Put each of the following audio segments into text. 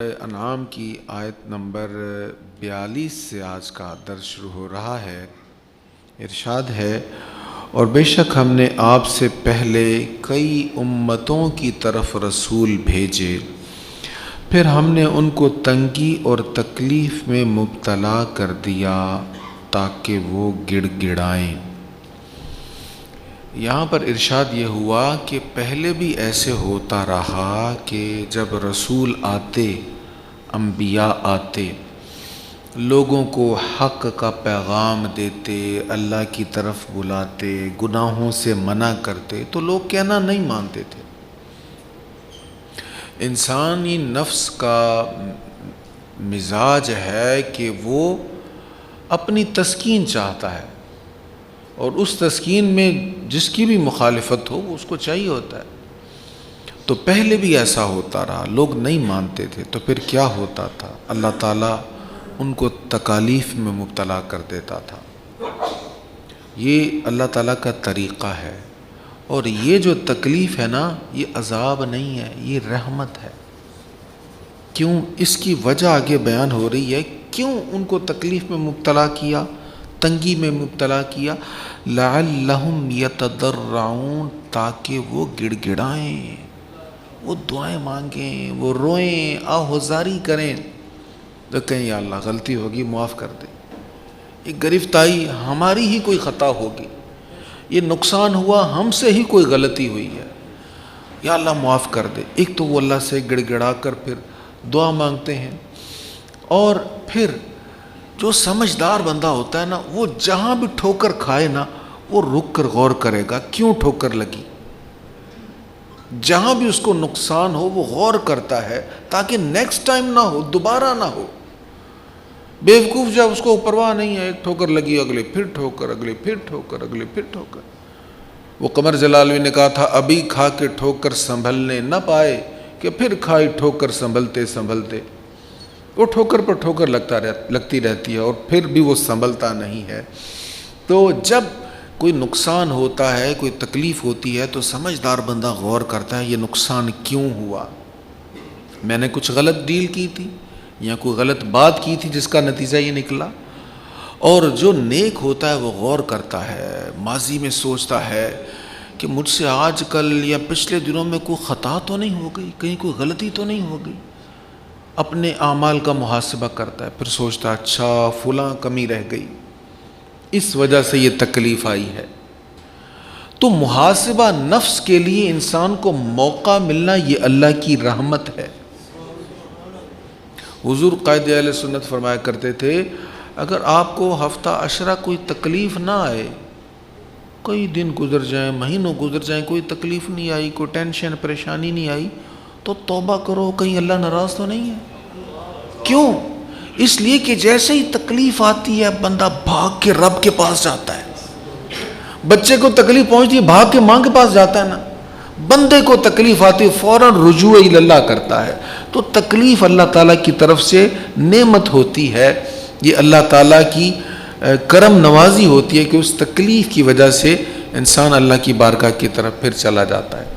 انعام کی آیت نمبر 42 سے آج کا درس شروع ہو رہا ہے۔ ارشاد ہے، اور بے شک ہم نے آپ سے پہلے کئی امتوں کی طرف رسول بھیجے، پھر ہم نے ان کو تنگی اور تکلیف میں مبتلا کر دیا تاکہ وہ گڑ گڑائیں۔ یہاں پر ارشاد یہ ہوا کہ پہلے بھی ایسے ہوتا رہا کہ جب رسول آتے، انبیاء آتے، لوگوں کو حق کا پیغام دیتے، اللہ کی طرف بلاتے، گناہوں سے منع کرتے تو لوگ کہنا نہیں مانتے تھے۔ انسانی نفس کا مزاج ہے کہ وہ اپنی تسکین چاہتا ہے، اور اس تسکین میں جس کی بھی مخالفت ہو وہ اس کو چاہیے ہوتا ہے۔ تو پہلے بھی ایسا ہوتا رہا، لوگ نہیں مانتے تھے، تو پھر کیا ہوتا تھا؟ اللہ تعالیٰ ان کو تکالیف میں مبتلا کر دیتا تھا۔ یہ اللہ تعالیٰ کا طریقہ ہے، اور یہ جو تکلیف ہے نا، یہ عذاب نہیں ہے، یہ رحمت ہے۔ کیوں؟ اس کی وجہ آگے بیان ہو رہی ہے، کیوں ان کو تکلیف میں مبتلا کیا، تنگی میں مبتلا کیا؟ لعلہم یتضرعون، تاکہ وہ گڑ گڑائیں، وہ دعائیں مانگیں، وہ روئیں، آہوزاری کریں، تو کہیں یا اللہ غلطی ہوگی معاف کر دے، یہ گرفت آئی ہماری ہی کوئی خطا ہوگی، یہ نقصان ہوا ہم سے ہی کوئی غلطی ہوئی ہے، یا اللہ معاف کر دے۔ ایک تو وہ اللہ سے گڑ گڑا کر پھر دعا مانگتے ہیں، اور پھر جو سمجھدار بندہ ہوتا ہے نا، وہ جہاں بھی ٹھوکر کھائے نا، وہ رک کر غور کرے گا کیوں ٹھوکر لگی، جہاں بھی اس کو نقصان ہو وہ غور کرتا ہے تاکہ نیکسٹ ٹائم نہ ہو، دوبارہ نہ ہو۔ بیوقوف جب اس کو پرواہ نہیں ہے، ایک ٹھوکر لگی، اگلے پھر ٹھوکر، اگلے پھر ٹھوکر، اگلے پھر ٹھوکر۔ وہ قمر جلالوی نے کہا تھا، ابھی کھا کے ٹھوکر سنبھلنے نہ پائے کہ پھر کھائی ٹھوکر سنبھلتے سنبھلتے۔ وہ ٹھوکر پر ٹھوکر لگتی رہتی ہے، اور پھر بھی وہ سنبھلتا نہیں ہے۔ تو جب کوئی نقصان ہوتا ہے، کوئی تکلیف ہوتی ہے، تو سمجھدار بندہ غور کرتا ہے یہ نقصان کیوں ہوا، میں نے کچھ غلط ڈیل کی تھی یا کوئی غلط بات کی تھی جس کا نتیجہ یہ نکلا۔ اور جو نیک ہوتا ہے وہ غور کرتا ہے، ماضی میں سوچتا ہے کہ مجھ سے آج کل یا پچھلے دنوں میں کوئی خطا تو نہیں ہو گئی، کہیں کوئی غلطی تو نہیں ہو گئی، اپنے اعمال کا محاسبہ کرتا ہے، پھر سوچتا ہے اچھا فلاں کمی رہ گئی، اس وجہ سے یہ تکلیف آئی ہے۔ تو محاسبہ نفس کے لیے انسان کو موقع ملنا، یہ اللہ کی رحمت ہے۔ حضور قائد اہل سنت فرمایا کرتے تھے، اگر آپ کو ہفتہ عشرہ کوئی تکلیف نہ آئے، کئی دن گزر جائیں، مہینوں گزر جائیں، کوئی تکلیف نہیں آئی، کوئی ٹینشن پریشانی نہیں آئی، تو توبہ کرو، کہیں اللہ ناراض تو نہیں ہے۔ کیوں؟ اس لیے کہ جیسے ہی تکلیف آتی ہے بندہ بھاگ کے رب کے پاس جاتا ہے۔ بچے کو تکلیف پہنچتی ہے، بھاگ کے ماں کے پاس جاتا ہے نا، بندے کو تکلیف آتی ہے فوراً رجوع اللہ کرتا ہے۔ تو تکلیف اللہ تعالیٰ کی طرف سے نعمت ہوتی ہے، یہ اللہ تعالیٰ کی کرم نوازی ہوتی ہے کہ اس تکلیف کی وجہ سے انسان اللہ کی بارگاہ کی طرف پھر چلا جاتا ہے۔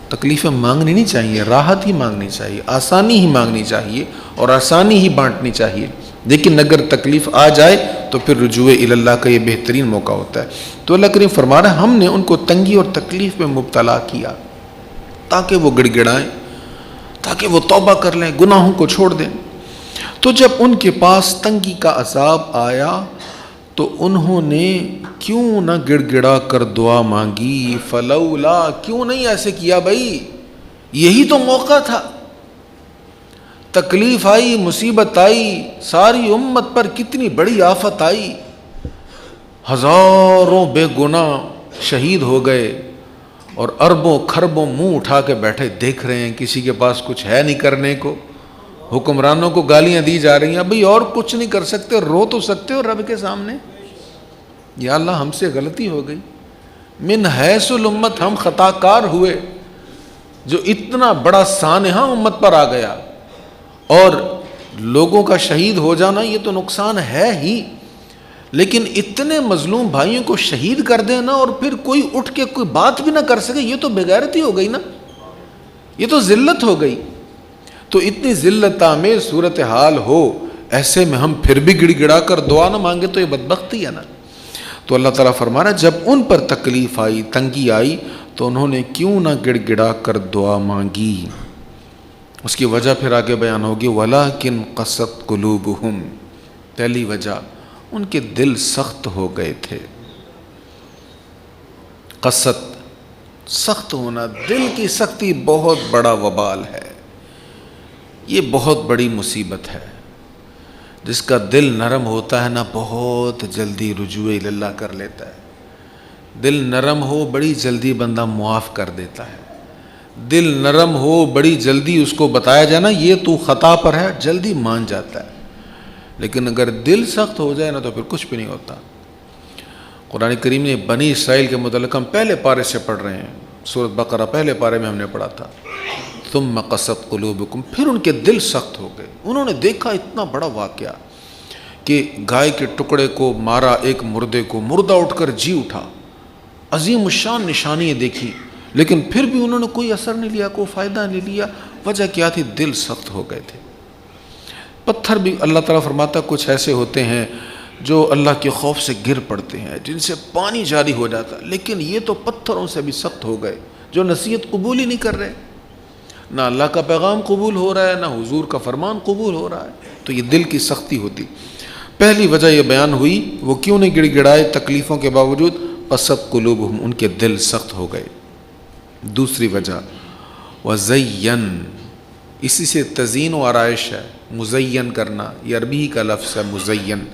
تکلیفیں مانگنی نہیں چاہیے، راحت ہی مانگنی چاہیے، آسانی ہی مانگنی چاہیے، اور آسانی ہی بانٹنی چاہیے، لیکن اگر تکلیف آ جائے تو پھر رجوع اللہ کا یہ بہترین موقع ہوتا ہے۔ تو اللہ کریم فرما رہا ہے، ہم نے ان کو تنگی اور تکلیف میں مبتلا کیا تاکہ وہ گڑ گڑائیں، تاکہ وہ توبہ کر لیں، گناہوں کو چھوڑ دیں۔ تو جب ان کے پاس تنگی کا عذاب آیا تو انہوں نے کیوں نہ گڑ گڑا کر دعا مانگی، فلولا، کیوں نہیں ایسے کیا بھائی، یہی تو موقع تھا۔ تکلیف آئی، مصیبت آئی، ساری امت پر کتنی بڑی آفت آئی، ہزاروں بے گناہ شہید ہو گئے، اور اربوں کھربوں منہ اٹھا کے بیٹھے دیکھ رہے ہیں، کسی کے پاس کچھ ہے نہیں کرنے کو، حکمرانوں کو گالیاں دی جا رہی ہیں، بھئی اور کچھ نہیں کر سکتے، رو تو سکتے ہو رب کے سامنے، یا اللہ ہم سے غلطی ہو گئی، من حیث الامت ہم خطا کار ہوئے، جو اتنا بڑا سانحہ امت پر آ گیا، اور لوگوں کا شہید ہو جانا یہ تو نقصان ہے ہی، لیکن اتنے مظلوم بھائیوں کو شہید کر دینا اور پھر کوئی اٹھ کے کوئی بات بھی نہ کر سکے، یہ تو بے غیرتی ہو گئی نا، یہ تو ذلت ہو گئی۔ تو اتنی ذلت میں صورتحال ہو، ایسے میں ہم پھر بھی گڑ گڑا کر دعا نہ مانگے تو یہ بدبختی ہے نا۔ تو اللہ تعالیٰ فرما رہا ہے جب ان پر تکلیف آئی، تنگی آئی، تو انہوں نے کیوں نہ گڑ گڑا کر دعا مانگی۔ اس کی وجہ پھر آگے بیان ہوگی، وَلَٰكِنْ قَسَتْ قُلُوبُهُمْ، پہلی وجہ ان کے دل سخت ہو گئے تھے۔ قسط، سخت ہونا، دل کی سختی بہت بڑا وبال ہے، یہ بہت بڑی مصیبت ہے۔ جس کا دل نرم ہوتا ہے نا، بہت جلدی رجوع اللہ کر لیتا ہے۔ دل نرم ہو، بڑی جلدی بندہ معاف کر دیتا ہے۔ دل نرم ہو، بڑی جلدی اس کو بتایا جائے نا یہ تو خطا پر ہے، جلدی مان جاتا ہے۔ لیکن اگر دل سخت ہو جائے نا تو پھر کچھ بھی نہیں ہوتا۔ قرآن کریم نے بنی اسرائیل کے متعلق ہم پہلے پارے سے پڑھ رہے ہیں، سورۃ بقرہ پہلے پارے میں ہم نے پڑھا تھا، ثم قست قلوبکم، پھر ان کے دل سخت ہو گئے۔ انہوں نے دیکھا اتنا بڑا واقعہ کہ گائے کے ٹکڑے کو مارا، ایک مردے کو، مردہ اٹھ کر جی اٹھا، عظیم الشان نشانیاں دیکھی، لیکن پھر بھی انہوں نے کوئی اثر نہیں لیا، کوئی فائدہ نہیں لیا۔ وجہ کیا تھی؟ دل سخت ہو گئے تھے۔ پتھر بھی اللہ تعالیٰ فرماتا کچھ ایسے ہوتے ہیں جو اللہ کے خوف سے گر پڑتے ہیں، جن سے پانی جاری ہو جاتا، لیکن یہ تو پتھروں سے بھی سخت ہو گئے، جو نصیحت قبول ہی نہیں کر رہے، نہ اللہ کا پیغام قبول ہو رہا ہے، نہ حضور کا فرمان قبول ہو رہا ہے۔ تو یہ دل کی سختی ہوتی۔ پہلی وجہ یہ بیان ہوئی، وہ کیوں نہیں گڑ گڑائے تکلیفوں کے باوجود؟ قست قلوبہم، ان کے دل سخت ہو گئے۔ دوسری وجہ وزین، اسی سے تزیین و آرائش ہے، مزین کرنا، یہ عربی کا لفظ ہے مزین۔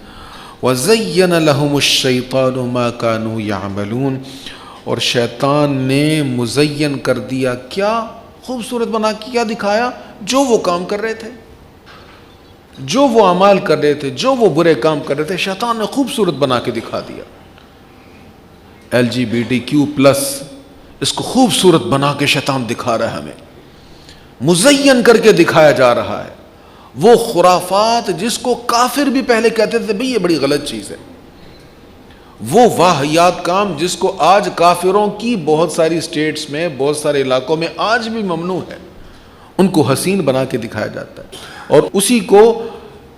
وزین لہم الشیطان ما کانوا یعملون، اور شیطان نے مزین کر دیا، کیا خوبصورت بنا کے کیا دکھایا؟ جو وہ کام کر رہے تھے، جو وہ اعمال کر رہے تھے، جو وہ برے کام کر رہے تھے، شیطان نے خوبصورت بنا کے دکھا دیا۔ LGBTQ+، اس کو خوبصورت بنا کے شیطان دکھا رہا ہے، ہمیں مزین کر کے دکھایا جا رہا ہے۔ وہ خرافات جس کو کافر بھی پہلے کہتے تھے بھئی یہ بڑی غلط چیز ہے، وہ واہیات کام جس کو آج کافروں کی بہت ساری سٹیٹس میں، بہت سارے علاقوں میں آج بھی ممنوع ہے، ان کو حسین بنا کے دکھایا جاتا ہے، اور اسی کو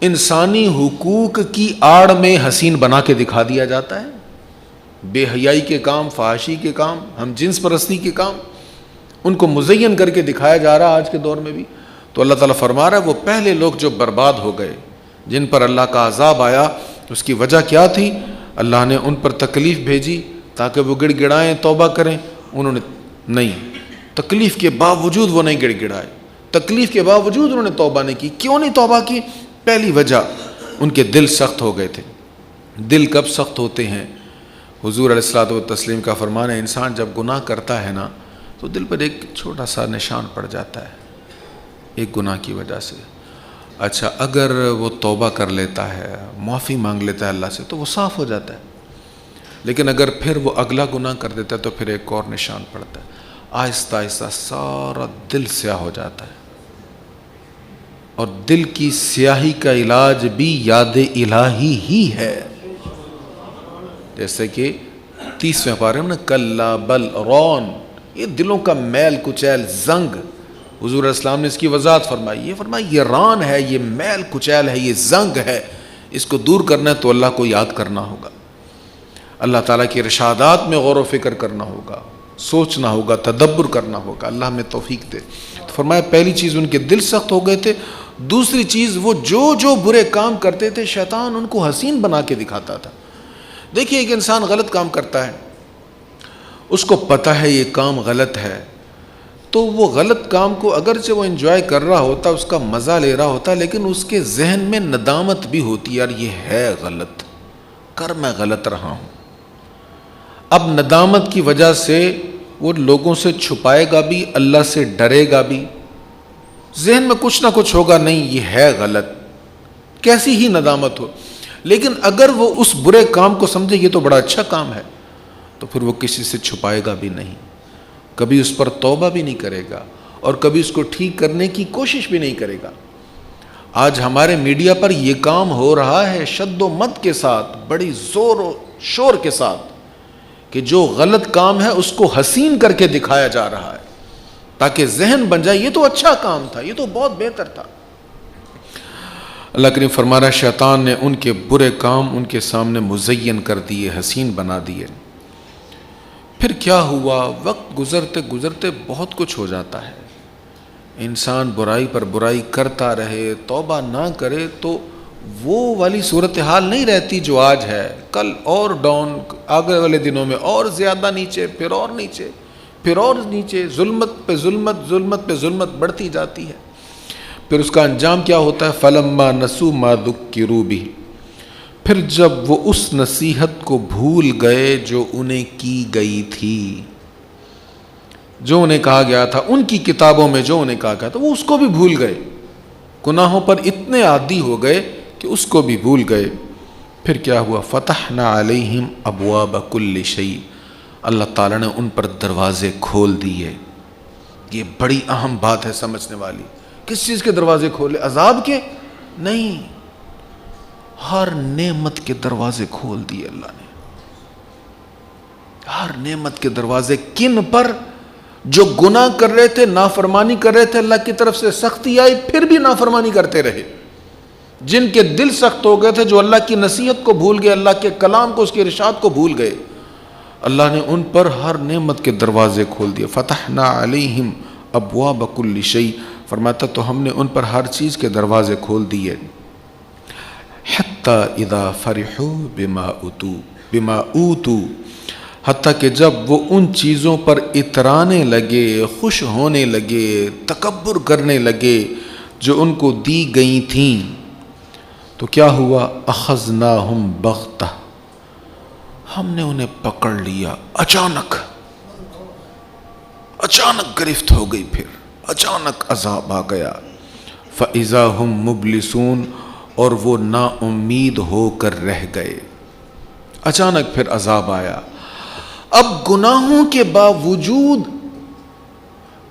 انسانی حقوق کی آڑ میں حسین بنا کے دکھا دیا جاتا ہے۔ بے حیائی کے کام، فحاشی کے کام، ہم جنس پرستی کے کام، ان کو مزین کر کے دکھایا جا رہا آج کے دور میں بھی۔ تو اللہ تعالیٰ فرما رہا ہے وہ پہلے لوگ جو برباد ہو گئے، جن پر اللہ کا عذاب آیا، اس کی وجہ کیا تھی؟ اللہ نے ان پر تکلیف بھیجی تاکہ وہ گڑ گڑائیں، توبہ کریں، انہوں نے نہیں، تکلیف کے باوجود وہ نہیں گڑ گڑائے، تکلیف کے باوجود انہوں نے توبہ نہیں کی۔ کیوں نہیں توبہ کی؟ پہلی وجہ ان کے دل سخت ہو گئے تھے۔ دل کب سخت ہوتے ہیں؟ حضور علیہ الصلوۃ والتسلیم کا فرمان ہے، انسان جب گناہ کرتا ہے نا تو دل پر ایک چھوٹا سا نشان پڑ جاتا ہے، ایک گناہ کی وجہ سے۔ اچھا، اگر وہ توبہ کر لیتا ہے، معافی مانگ لیتا ہے اللہ سے، تو وہ صاف ہو جاتا ہے، لیکن اگر پھر وہ اگلا گناہ کر دیتا ہے تو پھر ایک اور نشان پڑتا ہے، آہستہ آہستہ سارا دل سیاہ ہو جاتا ہے۔ اور دل کی سیاہی کا علاج بھی یاد الہی ہی ہے، جیسے کہ 30ویں پارے میں کلا بل رون، یہ دلوں کا میل کچیل، زنگ، حضور علیہ السلام نے اس کی وضاحت فرمائی، یہ ران ہے، یہ میل کچیل ہے، یہ زنگ ہے، اس کو دور کرنا ہے تو اللہ کو یاد کرنا ہوگا، اللہ تعالیٰ کی ارشادات میں غور و فکر کرنا ہوگا، سوچنا ہوگا، تدبر کرنا ہوگا۔ اللہ ہمیں توفیق دے۔ تو فرمایا پہلی چیز ان کے دل سخت ہو گئے تھے، دوسری چیز وہ جو برے کام کرتے تھے شیطان ان کو حسین بنا کے دکھاتا تھا۔ دیکھیے ایک انسان غلط کام کرتا ہے، اس کو پتہ ہے یہ کام غلط ہے، تو وہ غلط کام کو اگرچہ وہ انجوائے کر رہا ہوتا، اس کا مزہ لے رہا ہوتا، لیکن اس کے ذہن میں ندامت بھی ہوتی، یار یہ ہے غلط، کر میں غلط رہا ہوں۔ اب ندامت کی وجہ سے وہ لوگوں سے چھپائے گا بھی، اللہ سے ڈرے گا بھی، ذہن میں کچھ نہ کچھ ہوگا، نہیں یہ ہے غلط، کیسی ہی ندامت ہو، لیکن اگر وہ اس برے کام کو سمجھے یہ تو بڑا اچھا کام ہے، تو پھر وہ کسی سے چھپائے گا بھی نہیں، کبھی اس پر توبہ بھی نہیں کرے گا، اور کبھی اس کو ٹھیک کرنے کی کوشش بھی نہیں کرے گا۔ آج ہمارے میڈیا پر یہ کام ہو رہا ہے شد و مد کے ساتھ، بڑی زور و شور کے ساتھ، کہ جو غلط کام ہے اس کو حسین کر کے دکھایا جا رہا ہے، تاکہ ذہن بن جائے یہ تو اچھا کام تھا، یہ تو بہت بہتر تھا۔ اللہ کریم فرما رہا ہے شیطان نے ان کے برے کام ان کے سامنے مزین کر دیے، حسین بنا دیے۔ پھر کیا ہوا؟ وقت گزرتے گزرتے بہت کچھ ہو جاتا ہے، انسان برائی پر برائی کرتا رہے، توبہ نہ کرے تو وہ والی صورتحال نہیں رہتی جو آج ہے، کل اور ڈاؤن، آگے والے دنوں میں اور زیادہ نیچے، پھر اور نیچے، پھر اور نیچے، ظلمت پہ ظلمت، ظلمت پہ ظلمت بڑھتی جاتی ہے۔ پھر اس کا انجام کیا ہوتا ہے؟ فَلَمَّا نَسُوا مَا ذُكِّرُوا بِهِ، پھر جب وہ اس نصیحت کو بھول گئے جو انہیں کی گئی تھی، جو انہیں کہا گیا تھا، ان کی کتابوں میں جو انہیں کہا گیا تھا، وہ اس کو بھی بھول گئے، گناہوں پر اتنے عادی ہو گئے کہ اس کو بھی بھول گئے۔ پھر کیا ہوا؟ فَتَحْنَا عَلَيْهِمْ أَبْوَابَ كُلِّ شَيْءٍ، اللہ تعالیٰ نے ان پر دروازے کھول دیے۔ یہ بڑی اہم بات ہے سمجھنے والی۔ کس چیز کے دروازے کھولے؟ عذاب کے؟ نہیں، ہر نعمت کے دروازے کھول دیے اللہ نے، ہر نعمت کے دروازے۔ کن پر؟ جو گناہ کر رہے تھے، نافرمانی کر رہے تھے، اللہ کی طرف سے سختی آئی پھر بھی نافرمانی کرتے رہے، جن کے دل سخت ہو گئے تھے، جو اللہ کی نصیحت کو بھول گئے، اللہ کے کلام کو، اس کے ارشاد کو بھول گئے، اللہ نے ان پر ہر نعمت کے دروازے کھول دیے۔ فتحنا علیہم ابواب کل شیء، فرماتا تو ہم نے ان پر ہر چیز کے دروازے کھول دیے۔ حتی اذا فرحوا بما اوتوا، حتیٰ کہ جب وہ ان چیزوں پر اترانے لگے، خوش ہونے لگے، تکبر کرنے لگے جو ان کو دی گئی تھیں، تو کیا ہوا؟ اخذناہم بغتہ، ہم نے انہیں پکڑ لیا، اچانک گرفت ہو گئی، پھر اچانک عذاب آ گیا۔ فَإِذَا هُمْ مُبْلِسُونَ، اور وہ نا امید ہو کر رہ گئے، اچانک پھر عذاب آیا۔ اب گناہوں کے باوجود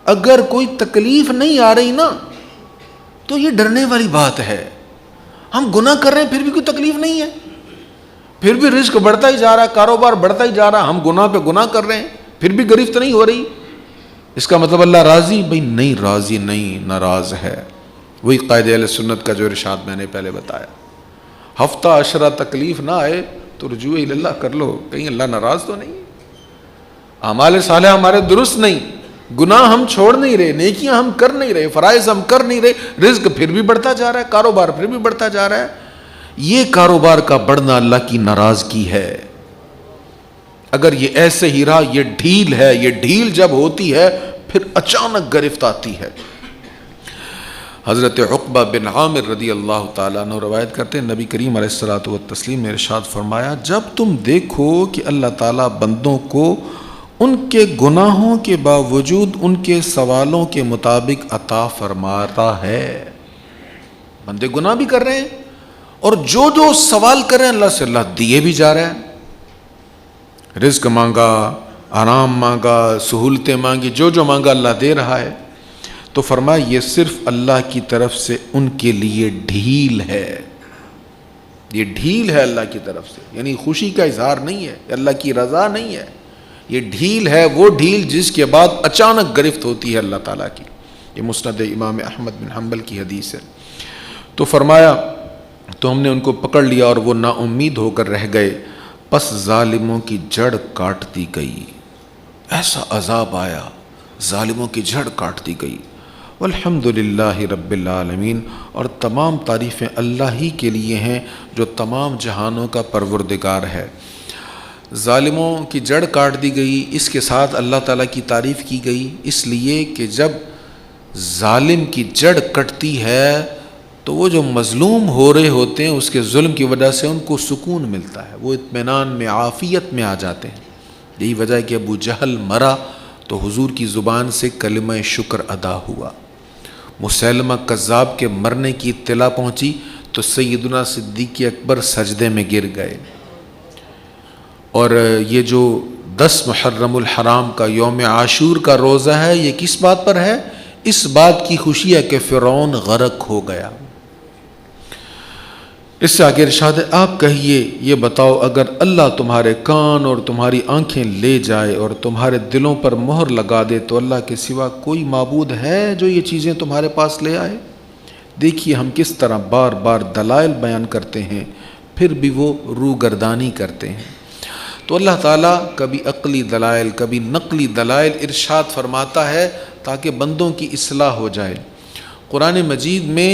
اگر کوئی تکلیف نہیں آ رہی نا تو یہ ڈرنے والی بات ہے۔ ہم گناہ کر رہے ہیں پھر بھی کوئی تکلیف نہیں ہے، پھر بھی رزق بڑھتا ہی جا رہا ہے، کاروبار بڑھتا ہی جا رہا ہے، ہم گناہ پہ گناہ کر رہے ہیں پھر بھی گرفت نہیں ہو رہی، اس کا مطلب اللہ راضی؟ بھئی نہیں راضی نہیں، ناراض ہے۔ وہی قائد اہل سنت کا جو ارشاد میں نے پہلے بتایا، ہفتہ عشرہ تکلیف نہ آئے تو رجوع اللہ کر لو، کہیں اللہ ناراض تو نہیں، اعمال صالحہ ہمارے درست نہیں، گناہ ہم چھوڑ نہیں رہے، نیکیاں ہم کر نہیں رہے، فرائض ہم کر نہیں رہے، رزق پھر بھی بڑھتا جا رہا ہے، کاروبار پھر بھی بڑھتا جا رہا ہے۔ یہ کاروبار کا بڑھنا اللہ کی ناراضگی ہے۔ اگر یہ ایسے ہی رہا، یہ ڈھیل ہے، یہ ڈھیل جب ہوتی ہے پھر اچانک گرفت آتی ہے۔ حضرت عقبہ بن عامر رضی اللہ تعالیٰ عنہ روایت کرتے ہیں، نبی کریم علیہ الصلوۃ والتسلیم نے ارشاد فرمایا، جب تم دیکھو کہ اللہ تعالیٰ بندوں کو ان کے گناہوں کے باوجود ان کے سوالوں کے مطابق عطا فرماتا ہے، بندے گناہ بھی کر رہے ہیں اور جو جو سوال کر رہے ہیں اللہ سے، اللہ دیے بھی جا رہے ہیں، رزق مانگا، آرام مانگا، سہولتیں مانگی، جو جو مانگا اللہ دے رہا ہے۔ تو فرمایا یہ صرف اللہ کی طرف سے ان کے لیے ڈھیل ہے، یہ ڈھیل ہے اللہ کی طرف سے، یعنی خوشی کا اظہار نہیں ہے، اللہ کی رضا نہیں ہے، یہ ڈھیل ہے، وہ ڈھیل جس کے بعد اچانک گرفت ہوتی ہے اللہ تعالیٰ کی۔ یہ مسند امام احمد بن حنبل کی حدیث ہے۔ تو فرمایا تو ہم نے ان کو پکڑ لیا اور وہ نا امید ہو کر رہ گئے، پس ظالموں کی جڑ کاٹ دی گئی، ایسا عذاب آیا، ظالموں کی جڑ کاٹ دی گئی۔ والحمدللہ رب العالمین، اور تمام تعریفیں اللہ ہی کے لیے ہیں جو تمام جہانوں کا پروردگار ہے۔ ظالموں کی جڑ کاٹ دی گئی، اس کے ساتھ اللہ تعالیٰ کی تعریف کی گئی، اس لیے کہ جب ظالم کی جڑ کٹتی ہے تو وہ جو مظلوم ہو رہے ہوتے ہیں اس کے ظلم کی وجہ سے ان کو سکون ملتا ہے، وہ اطمینان میں، عافیت میں آ جاتے ہیں۔ یہی وجہ ہے کہ ابو جہل مرا تو حضور کی زبان سے کلمہ شکر ادا ہوا، مسیلمہ کذاب کے مرنے کی اطلاع پہنچی تو سیدنا صدیق اکبر سجدے میں گر گئے۔ اور یہ جو 10 محرم الحرام کا یوم عاشور کا روزہ ہے، یہ کس بات پر ہے؟ اس بات کی خوشی ہے کہ فرعون غرق ہو گیا، اس سے آگے ارشاد ہے آپ کہیے یہ بتاؤ اگر اللہ تمہارے کان اور تمہاری آنکھیں لے جائے اور تمہارے دلوں پر مہر لگا دے تو اللہ کے سوا کوئی معبود ہے جو یہ چیزیں تمہارے پاس لے آئے؟ دیکھیے ہم کس طرح بار بار دلائل بیان کرتے ہیں پھر بھی وہ روگردانی کرتے ہیں۔ تو اللہ تعالیٰ کبھی عقلی دلائل کبھی نقلی دلائل ارشاد فرماتا ہے تاکہ بندوں کی اصلاح ہو جائے۔ قرآن مجید میں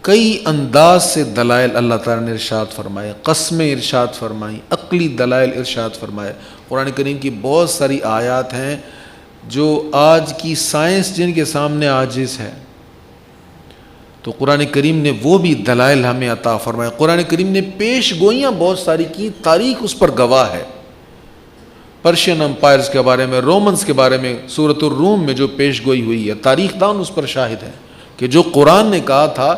کئی انداز سے دلائل اللہ تعالیٰ نے ارشاد فرمائے، قسمیں ارشاد فرمائیں، عقلی دلائل ارشاد فرمائے۔ قرآن کریم کی بہت ساری آیات ہیں جو آج کی سائنس جن کے سامنے عاجز ہے، تو قرآن کریم نے وہ بھی دلائل ہمیں عطا فرمائے۔ قرآن کریم نے پیش گوئیاں بہت ساری کی، تاریخ اس پر گواہ ہے۔ پرشین امپائرز کے بارے میں، رومنز کے بارے میں سورۃ الروم میں جو پیش گوئی ہوئی ہے، تاریخ دان اس پر شاہد ہے کہ جو قرآن نے کہا تھا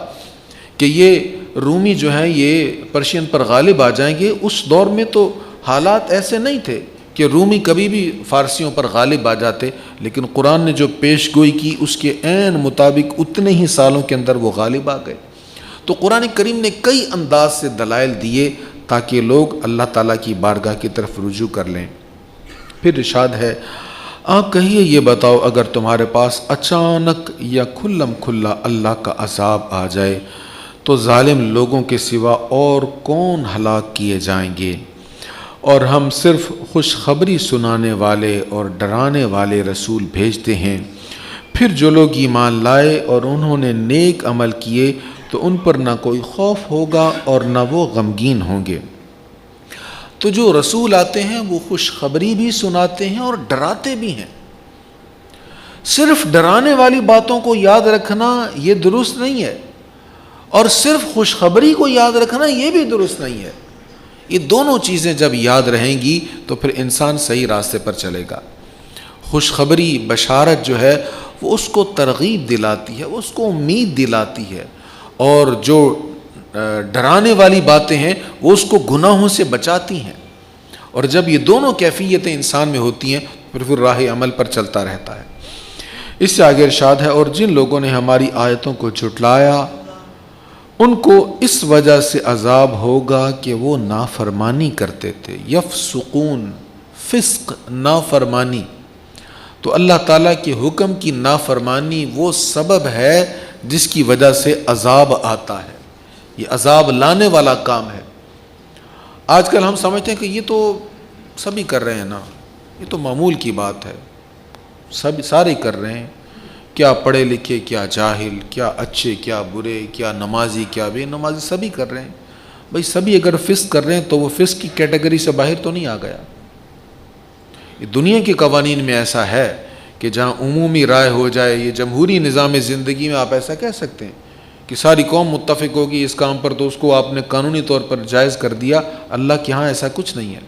کہ یہ رومی جو ہیں یہ پرشین پر غالب آ جائیں گے، اس دور میں تو حالات ایسے نہیں تھے کہ رومی کبھی بھی فارسیوں پر غالب آ جاتے، لیکن قرآن نے جو پیش گوئی کی اس کے عین مطابق اتنے ہی سالوں کے اندر وہ غالب آ گئے۔ تو قرآن کریم نے کئی انداز سے دلائل دیے تاکہ لوگ اللہ تعالیٰ کی بارگاہ کی طرف رجوع کر لیں۔ پھر ارشاد ہے آپ کہیے یہ بتاؤ اگر تمہارے پاس اچانک یا کھلم کھلا اللہ کا عذاب آ جائے تو ظالم لوگوں کے سوا اور کون ہلاک کیے جائیں گے؟ اور ہم صرف خوشخبری سنانے والے اور ڈرانے والے رسول بھیجتے ہیں۔ پھر جو لوگ ایمان لائے اور انہوں نے نیک عمل کیے تو ان پر نہ کوئی خوف ہوگا اور نہ وہ غمگین ہوں گے۔ تو جو رسول آتے ہیں وہ خوشخبری بھی سناتے ہیں اور ڈراتے بھی ہیں۔ صرف ڈرانے والی باتوں کو یاد رکھنا یہ درست نہیں ہے، اور صرف خوشخبری کو یاد رکھنا یہ بھی درست نہیں ہے۔ یہ دونوں چیزیں جب یاد رہیں گی تو پھر انسان صحیح راستے پر چلے گا۔ خوشخبری بشارت جو ہے وہ اس کو ترغیب دلاتی ہے، اس کو امید دلاتی ہے، اور جو ڈرانے والی باتیں ہیں وہ اس کو گناہوں سے بچاتی ہیں۔ اور جب یہ دونوں کیفیتیں انسان میں ہوتی ہیں پھر راہ عمل پر چلتا رہتا ہے۔ اس سے آگے ارشاد ہے اور جن لوگوں نے ہماری آیتوں کو جھٹلایا ان کو اس وجہ سے عذاب ہوگا کہ وہ نافرمانی کرتے تھے۔ یفسقون، فسق، نافرمانی۔ تو اللہ تعالیٰ کے حکم کی نافرمانی وہ سبب ہے جس کی وجہ سے عذاب آتا ہے، یہ عذاب لانے والا کام ہے۔ آج کل ہم سمجھتے ہیں کہ یہ تو سبھی کر رہے ہیں نا، یہ تو معمول کی بات ہے، سب سارے کر رہے ہیں، کیا پڑھے لکھے کیا جاہل، کیا اچھے کیا برے، کیا نمازی کیا بے نمازی، سبھی کر رہے ہیں۔ بھئی سبھی اگر فسق کر رہے ہیں تو وہ فسق کی کیٹیگری سے باہر تو نہیں آ گیا۔ یہ دنیا کے قوانین میں ایسا ہے کہ جہاں عمومی رائے ہو جائے، یہ جمہوری نظام زندگی میں آپ ایسا کہہ سکتے ہیں کہ ساری قوم متفق ہوگی اس کام پر تو اس کو آپ نے قانونی طور پر جائز کر دیا۔ اللہ کے ہاں ایسا کچھ نہیں ہے۔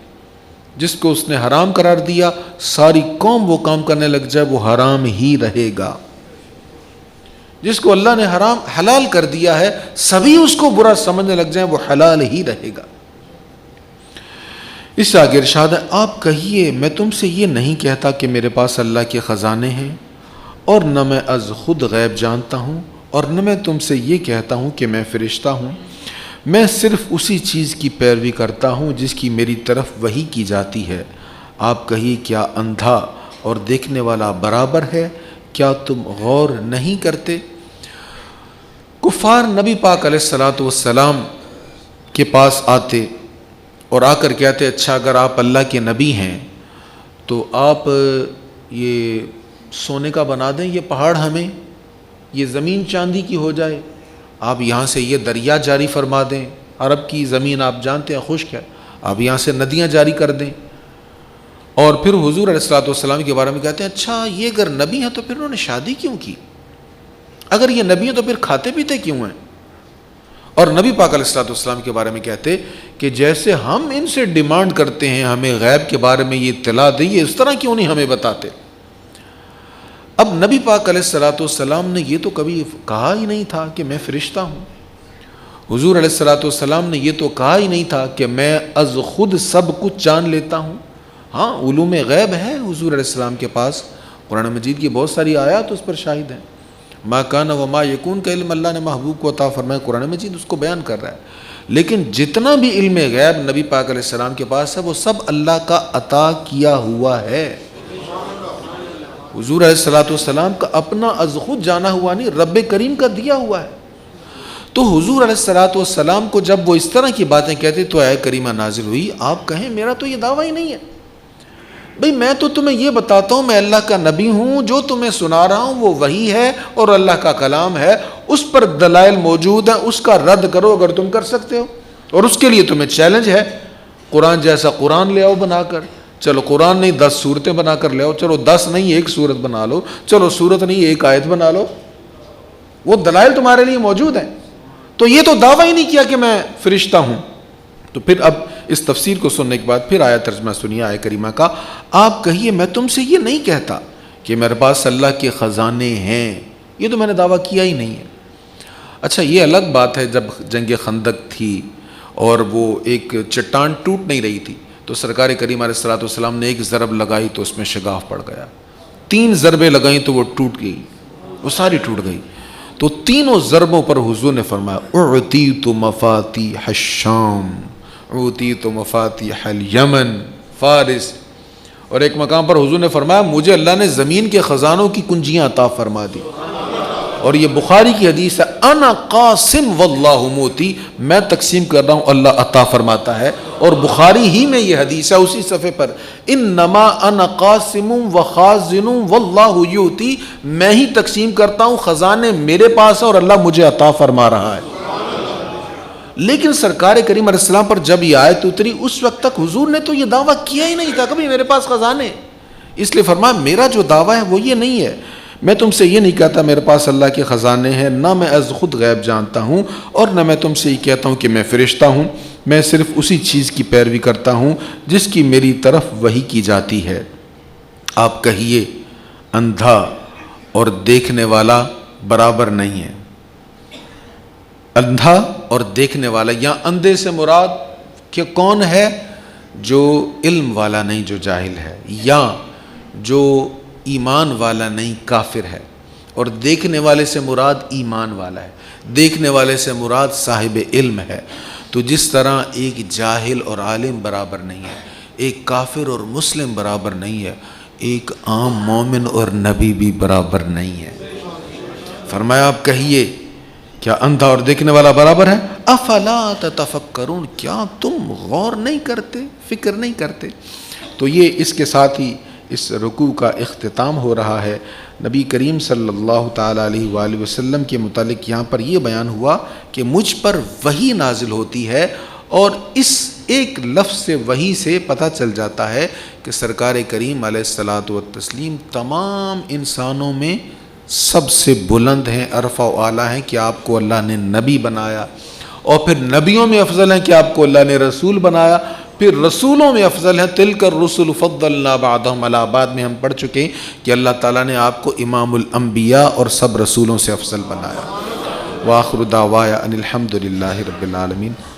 جس کو اس نے حرام قرار دیا ساری قوم وہ کام کرنے لگ جائے وہ حرام ہی رہے گا۔ جس کو اللہ نے حرام حلال کر دیا ہے سبھی اس کو برا سمجھنے لگ جائیں وہ حلال ہی رہے گا۔ اس سے آگے ارشاد ہے آپ کہیے میں تم سے یہ نہیں کہتا کہ میرے پاس اللہ کے خزانے ہیں، اور نہ میں از خود غیب جانتا ہوں، اور نہ میں تم سے یہ کہتا ہوں کہ میں فرشتہ ہوں۔ میں صرف اسی چیز کی پیروی کرتا ہوں جس کی میری طرف وحی کی جاتی ہے۔ آپ کہیے کیا اندھا اور دیکھنے والا برابر ہے؟ کیا تم غور نہیں کرتے؟ کفار نبی پاک علیہ الصلوۃ والسلام کے پاس آتے اور آ کر کہتے اچھا اگر آپ اللہ کے نبی ہیں تو آپ یہ سونے کا بنا دیں یہ پہاڑ ہمیں، یہ زمین چاندی کی ہو جائے، آپ یہاں سے یہ دریا جاری فرما دیں، عرب کی زمین آپ جانتے ہیں خشک ہے، آپ یہاں سے ندیاں جاری کر دیں۔ اور پھر حضور علیہ الصلوۃ والسلام کے بارے میں کہتے ہیں اچھا یہ اگر نبی ہیں تو پھر انہوں نے شادی کیوں کی؟ اگر یہ نبی ہیں تو پھر کھاتے پیتے کیوں ہیں؟ اور نبی پاک علیہ الصلوۃ والسلام کے بارے میں کہتے کہ جیسے ہم ان سے ڈیمانڈ کرتے ہیں ہمیں غیب کے بارے میں یہ اطلاع دیں، اس طرح کیوں نہیں ہمیں بتاتے؟ اب نبی پاک علیہ الصلوۃ والسلام نے یہ تو کبھی کہا ہی نہیں تھا کہ میں فرشتہ ہوں۔ حضور علیہ الصلوۃ والسلام نے یہ تو کہا ہی نہیں تھا کہ میں از خود سب کچھ جان لیتا ہوں۔ ہاں علوم غیب ہے حضور علیہ السلام کے پاس، قرآن مجید کی بہت ساری آیات اس پر شاہد ہیں، ما کان وما یکون کا علم اللہ نے محبوب کو عطا فرمایا، قرآن مجید اس کو بیان کر رہا ہے۔ لیکن جتنا بھی علم غیب نبی پاک علیہ السلام کے پاس ہے وہ سب اللہ کا عطا کیا ہوا ہے۔ حضور علیہ السلام کا اپنا از خود جانا ہوا نہیں، رب کریم کا دیا ہوا ہے۔ تو حضور علیہ السلام کو جب وہ اس طرح کی باتیں کہتے تو آیت کریمہ نازل ہوئی، آپ کہیں میرا تو یہ دعویٰ ہی نہیں ہے بھئی، میں تو تمہیں یہ بتاتا ہوں میں اللہ کا نبی ہوں، جو تمہیں سنا رہا ہوں وہ وحی ہے اور اللہ کا کلام ہے، اس پر دلائل موجود ہیں، اس کا رد کرو اگر تم کر سکتے ہو، اور اس کے لیے تمہیں چیلنج ہے، قرآن جیسا قرآن لے آؤ بنا کر، چلو قرآن نہیں 10 صورتیں بنا کر لے آؤ، چلو 10 نہیں 1 صورت بنا لو، چلو صورت نہیں 1 آیت بنا لو، وہ دلائل تمہارے لیے موجود ہیں۔ تو یہ تو دعویٰ ہی نہیں کیا کہ میں فرشتہ ہوں۔ تو پھر اب اس تفسیر کو سننے کے بعد پھر آیا ترجمہ سنیے آیت کریمہ کا، آپ کہیے میں تم سے یہ نہیں کہتا کہ میرے پاس اللہ کے خزانے ہیں، یہ تو میں نے دعویٰ کیا ہی نہیں ہے۔ اچھا یہ الگ بات ہے جب جنگ خندق تھی اور وہ ایک چٹان ٹوٹ نہیں رہی تھی تو سرکار کریم علیہ السلام نے ایک ضرب لگائی تو اس میں شگاف پڑ گیا، 3 ضربیں لگائیں تو وہ ٹوٹ گئی، وہ ساری ٹوٹ گئی۔ تو تینوں ضربوں پر حضور نے فرمایا اعطیت مفاتیح الشام، اعطیت مفاتیح الیمن، فارس، اور ایک مقام پر حضور نے فرمایا مجھے اللہ نے زمین کے خزانوں کی کنجیاں عطا فرما دی، اور یہ بخاری کی حدیث ہے، انا قاسم واللہ موتی، میں تقسیم کر رہا ہوں اللہ عطا فرماتا ہے، اور بخاری ہی میں یہ حدیث ہے اسی صفحے پر، انما انا قاسم وخازن واللہ یؤتی، میں ہی تقسیم کرتا ہوں، خزانے میرے پاس ہے اور اللہ مجھے عطا فرما رہا ہے۔ لیکن سرکار کریم علیہ السلام پر جب یہ آیت اتری اس وقت تک حضور نے تو یہ دعویٰ کیا ہی نہیں تھا کبھی میرے پاس خزانے، اس لیے فرمایا میرا جو دعویٰ ہے وہ یہ نہیں ہے، میں تم سے یہ نہیں کہتا میرے پاس اللہ کے خزانے ہیں، نہ میں از خود غیب جانتا ہوں، اور نہ میں تم سے یہ کہتا ہوں کہ میں فرشتہ ہوں، میں صرف اسی چیز کی پیروی کرتا ہوں جس کی میری طرف وحی کی جاتی ہے۔ آپ کہیے اندھا اور دیکھنے والا برابر نہیں ہے، اندھا اور دیکھنے والا، یا اندھے سے مراد کہ کون ہے؟ جو علم والا نہیں، جو جاہل ہے، یا جو ایمان والا نہیں کافر ہے، اور دیکھنے والے سے مراد ایمان والا ہے، دیکھنے والے سے مراد صاحب علم ہے۔ تو جس طرح ایک جاہل اور عالم برابر نہیں ہے، ایک کافر اور مسلم برابر نہیں ہے، ایک عام مومن اور نبی بھی برابر نہیں ہے۔ فرمایا آپ کہیے کیا اندھا اور دیکھنے والا برابر ہے؟ افلا تتفکرون، کیا تم غور نہیں کرتے، فکر نہیں کرتے؟ تو یہ اس کے ساتھ ہی اس رکوع کا اختتام ہو رہا ہے۔ نبی کریم صلی اللہ تعالیٰ علیہ وآلہ وسلم کے متعلق یہاں پر یہ بیان ہوا کہ مجھ پر وحی نازل ہوتی ہے، اور اس ایک لفظ سے وحی سے پتہ چل جاتا ہے کہ سرکار کریم علیہ الصلاۃ والتسلیم تمام انسانوں میں سب سے بلند ہیں، ارفع و اعلیٰ ہیں کہ آپ کو اللہ نے نبی بنایا، اور پھر نبیوں میں افضل ہیں کہ آپ کو اللہ نے رسول بنایا، پھر رسولوں میں افضل ہیں تلک الرسل فضلنا بعضهم علی بعض، میں ہم پڑھ چکے ہیں کہ اللہ تعالیٰ نے آپ کو امام الانبیاء اور سب رسولوں سے افضل بنایا۔ وآخر دعوایا ان الحمد للہ رب العالمین۔